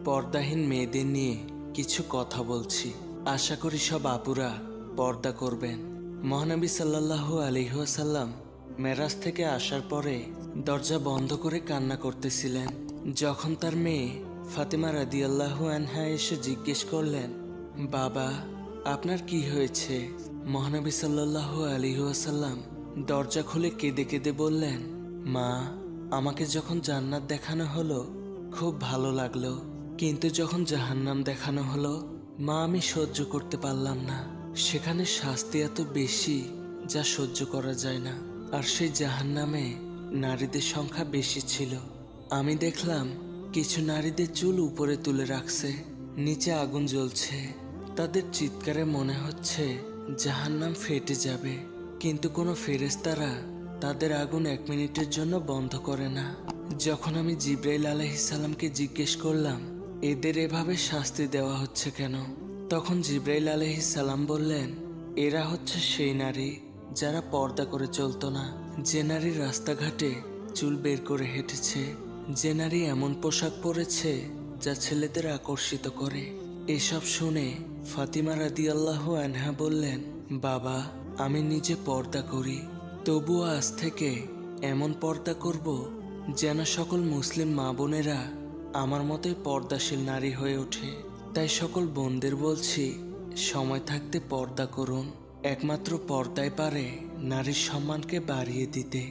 পর্দাহীন মেয়েদের নিয়ে কিছু কথা বলছি। আশা করি সব আপুরা পর্দা করবেন। মহানবী সাল্লাল্লাহু আলাইহি ওয়াসাল্লাম মেরাজ থেকে আসার পরে দরজা বন্ধ করে কান্না করতেছিলেন। যখন তার মেয়ে ফাতেমা রাদিয়াল্লাহু আনহা এসে জিজ্ঞেস করলেন, বাবা আপনার কি হয়েছে? মহানবী সাল্লাল্লাহু আলাইহি ওয়াসাল্লাম দরজা খুলে কেঁদে কেঁদে বললেন, মা, আমাকে যখন জান্নাত দেখানো হলো খুব ভালো লাগলো, কিন্তু যখন জাহান্নাম দেখানো হলো মা, আমি সহ্য করতে পারলাম না। সেখানে শাস্তি এত বেশি যা সহ্য করা যায় না। আর সেই জাহান্নামে নারীদের সংখ্যা বেশি ছিল। আমি দেখলাম কিছু নারীদের চুল উপরে তুলে রাখছে, নিচে আগুন জ্বলছে। তাদের চিৎকারে মনে হচ্ছে জাহান্নাম ফেটে যাবে, কিন্তু কোনো ফেরেশতারা তাদের আগুন 1 মিনিটের জন্য বন্ধ করে না। যখন আমি জিবরাইল আলাইহিস সালামকে জিজ্ঞেস করলাম, এদের এভাবে শাস্তি দেওয়া হচ্ছে কেন? তখন জিবরাইল আলাইহিস সালাম বললেন, এরা হচ্ছে সেই নারী যারা পর্দা করে চলতো না, যে নারী রাস্তাঘাটে চুল বের করে হেঁটেছে, যে নারী এমন পোশাক পরেছে যা ছেলেদের আকর্ষিত করে। এসব শুনে ফাতিমা রাদিয়াল্লাহু আনহা বললেন, বাবা, আমি নিজে পর্দা করি, তবুও আজ থেকে এমন পর্দা করব যেন সকল মুসলিম মা বোনেরা আমার মতোই পর্দাশীল নারী হয়ে ওঠে। তাই সকল বোনদের বলছি, সময় থাকতে পর্দা করুন। একমাত্র পর্দাই পারে নারীর সম্মানকে বাড়িয়ে দিতে।